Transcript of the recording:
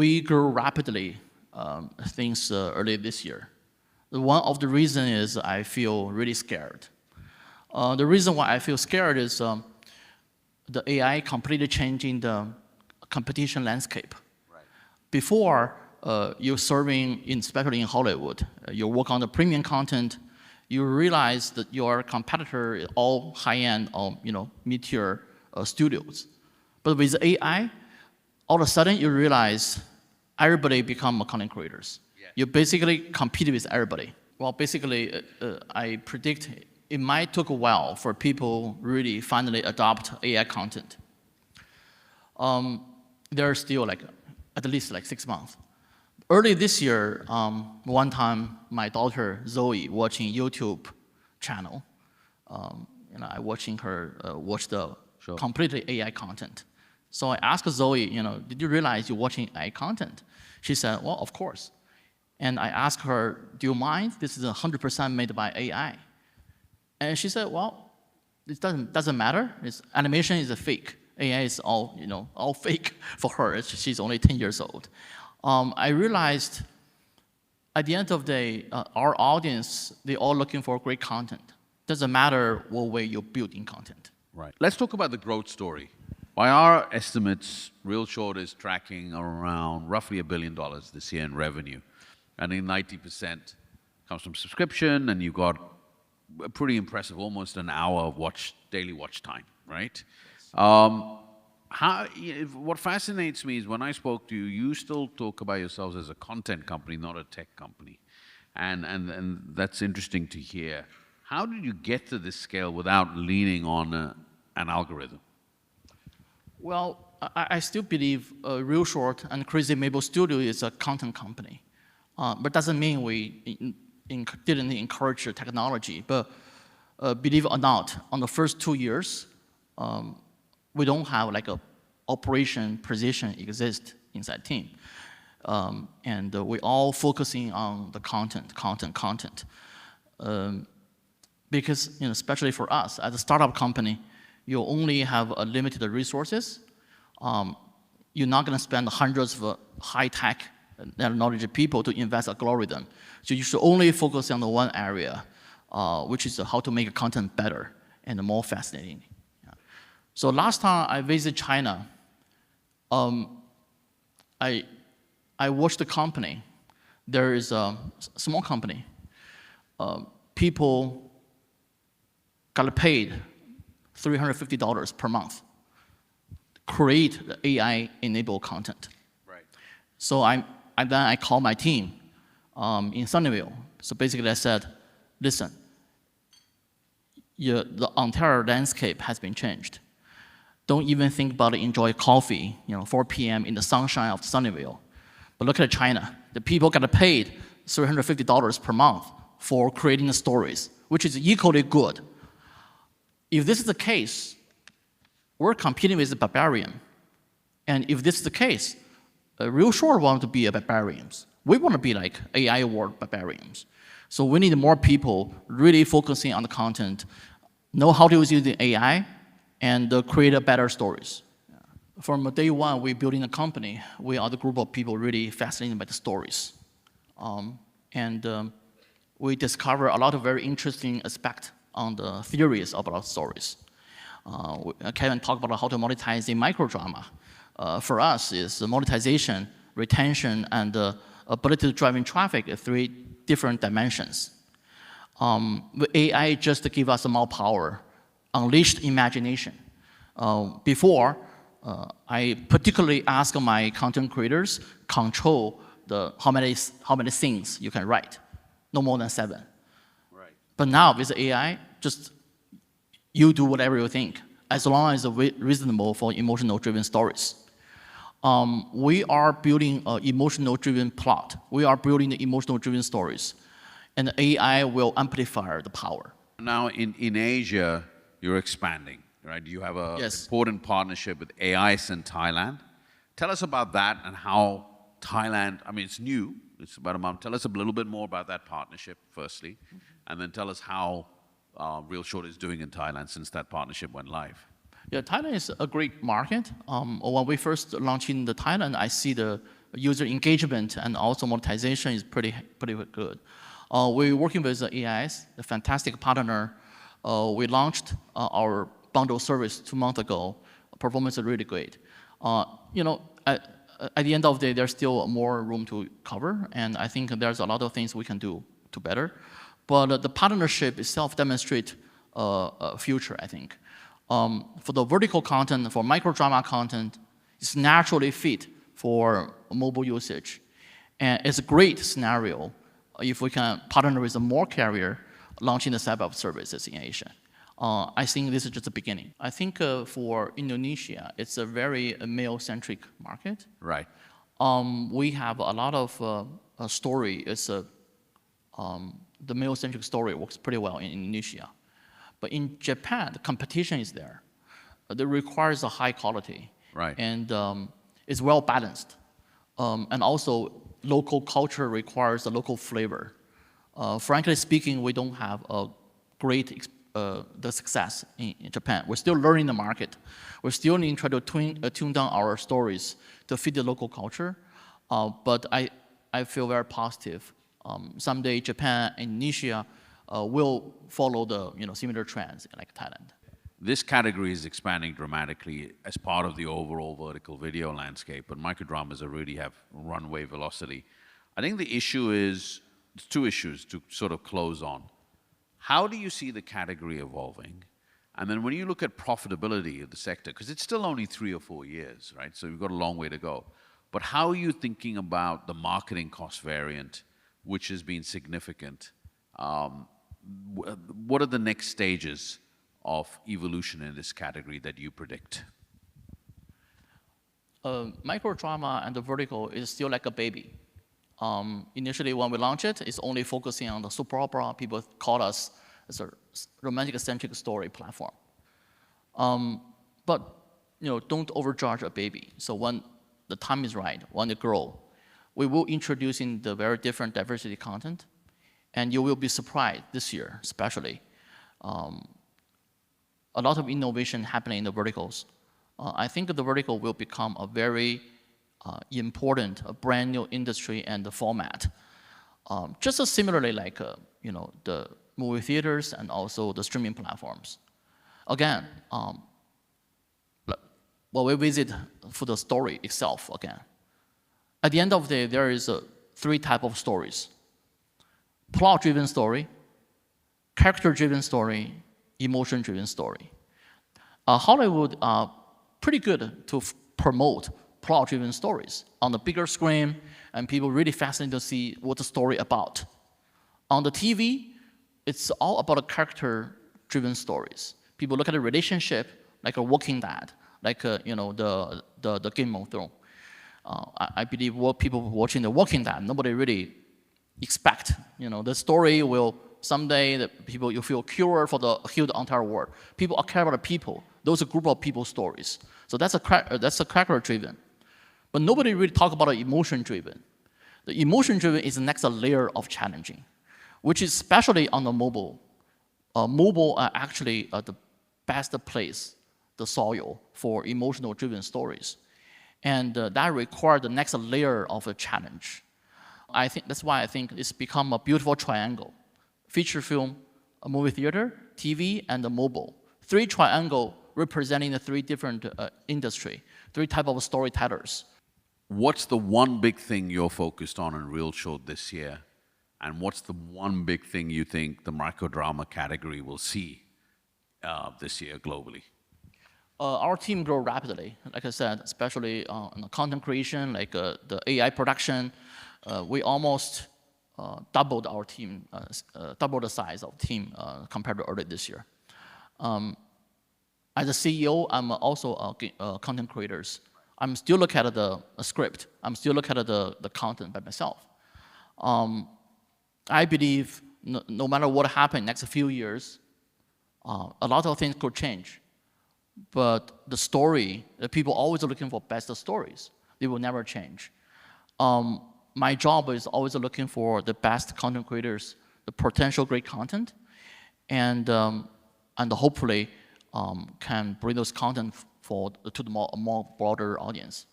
we grew rapidly since early this year. One of the reasons is I feel really scared. The reason why I feel scared is the AI completely changing the competition landscape. Right. Before, you're serving, especially in Hollywood, you work on the premium content, you realize that your competitor is all high-end or mid-tier studios. But with AI, all of a sudden you realize everybody become content creators. Yeah. You basically compete with everybody. Well, basically, I predict it might take a while for people really finally adopt AI content. There's still at least 6 months. Early this year, one time my daughter Zoe watching YouTube channel, I watching her watch the completely AI content. So I asked Zoe, did you realize you're watching AI content? She said, well, of course. And I asked her, do you mind? This is 100% made by AI. And she said, well, it doesn't matter. Animation is a fake. AI is all fake for her. She's only 10 years old. I realized at the end of the day, our audience, they're all looking for great content. Doesn't matter what way you're building content. Right. Let's talk about the growth story. By our estimates, ReelShort is tracking around roughly $1 billion this year in revenue. And then 90% comes from subscription, and you've got a pretty impressive, almost an hour of daily watch time, right? Yes. What fascinates me is when I spoke to you, you still talk about yourselves as a content company, not a tech company. And that's interesting to hear. How did you get to this scale without leaning on an algorithm? Well, I still believe ReelShort and Crazy Maple Studio is a content company. But doesn't mean we didn't encourage the technology. But believe it or not, on the first 2 years, we don't have a operation position exist inside team. And we're all focusing on the content. Because especially for us, as a startup company, you only have a limited resources. You're not going to spend hundreds of high-tech knowledge people to invest algorithm. So you should only focus on the one area, which is how to make content better and more fascinating. Yeah. So last time I visited China, I watched the company. There is a small company. People got paid $350 per month to create the AI-enabled content. Right. So then I called my team in Sunnyvale. So basically I said, listen, the entire landscape has been changed. Don't even think about enjoy coffee, 4 p.m. in the sunshine of Sunnyvale. But look at China. The people got paid $350 per month for creating the stories, which is equally good. If this is the case, we're competing with the barbarian. And if this is the case, ReelShort want to be a barbarians. We want to be like AI world barbarians. So we need more people really focusing on the content, know how to use the AI, and create better stories. From day one, we're building a company. We are the group of people really fascinated by the stories. We discover a lot of very interesting aspects on the theories about stories. Kevin talked about how to monetize the microdrama. For us, is monetization, retention, and ability to drive in traffic are 3 different dimensions. The AI just give us more power, unleashed imagination. Before, I particularly ask my content creators control how many things you can write, no more than 7. Right. But now with AI, just you do whatever you think, as long as it's reasonable for emotional-driven stories. We are building an emotional-driven plot. We are building the emotional-driven stories, and AI will amplify the power. Now, in Asia, you're expanding, right? You have an important partnership with AIS in Thailand. Tell us about that and how Thailand, it's new, it's about a month. Tell us a little bit more about that partnership, firstly, and then tell us how ReelShort is doing in Thailand since that partnership went live. Yeah, Thailand is a great market. When we first launched in Thailand, I see the user engagement and also monetization is pretty good. We're working with the AIs, the fantastic partner. We launched our bundle service 2 months ago. Performance is really great. At the end of the day, there's still more room to cover, and I think there's a lot of things we can do to better. But the partnership itself demonstrates a future, I think. For the vertical content, for microdrama content, it's naturally fit for mobile usage. And it's a great scenario if we can partner with more carrier launching the CyberUp services in Asia. I think this is just the beginning. I think for Indonesia, it's a very male-centric market. Right. We have a lot of story. It's the male-centric story works pretty well in Indonesia. But in Japan, the competition is there. It requires a high quality. Right. And it's well balanced. And also, local culture requires a local flavor. Frankly speaking, we don't have a great the success in Japan. We're still learning the market. We're still need to try to tune down our stories to fit the local culture. But I feel very positive. Someday Japan and Indonesia will follow the similar trends like Thailand. This category is expanding dramatically as part of the overall vertical video landscape, but microdramas really have runway velocity. I think the issue is, there's 2 issues to sort of close on. How do you see the category evolving? And then when you look at profitability of the sector, because it's still only 3 or 4 years, right? So you've got a long way to go. But how are you thinking about the marketing cost variant, which has been significant? What are the next stages of evolution in this category that you predict? Microdrama and the vertical is still like a baby. Initially, when we launched it, it's only focusing on the soap opera. People call us as a romantic-centric story platform. But don't overcharge a baby. So when the time is right, when they grow, we will introduce in the very different diversity content, and you will be surprised this year, especially. A lot of innovation happening in the verticals. I think the vertical will become a very important, a brand new industry and the format. Just as similarly like the movie theaters and also the streaming platforms. Again, well, we visit for the story itself again. At the end of the day, there is 3 types of stories. Plot-driven story, character-driven story, emotion-driven story. Hollywood are pretty good to promote plot-driven stories on the bigger screen, and people really fascinated to see what the story about. On the TV, it's all about character-driven stories. People look at a relationship like a Walking Dead, like the Game of Thrones. I believe what people watching the Walking Dead, nobody really expect. The story will someday you feel cured for the heal the entire world. People care about the people. Those are a group of people stories. So that's a character-driven. But nobody really talk about emotion-driven. The emotion-driven is the next layer of challenging, which is especially on the mobile. Mobile are actually the best place, the soil for emotional-driven stories. And that requires the next layer of a challenge. I think that's why I think it's become a beautiful triangle. Feature film, a movie theater, TV, and the mobile. 3 triangle representing the 3 different industry, 3 type of storytellers. What's the one big thing you're focused on in ReelShort this year? And what's the one big thing you think the microdrama category will see this year globally? Our team grows rapidly, like I said, especially in the content creation, like the AI production. We almost doubled our team, doubled the size of the team compared to early this year. As a CEO, I'm also a content creator. I'm still looking at the script. I'm still looking at the content by myself. I believe no matter what happens next few years, a lot of things could change. But the story, the people always are looking for best stories. They will never change. My job is always looking for the best content creators, the potential great content, and hopefully can bring those content to the more broader audience.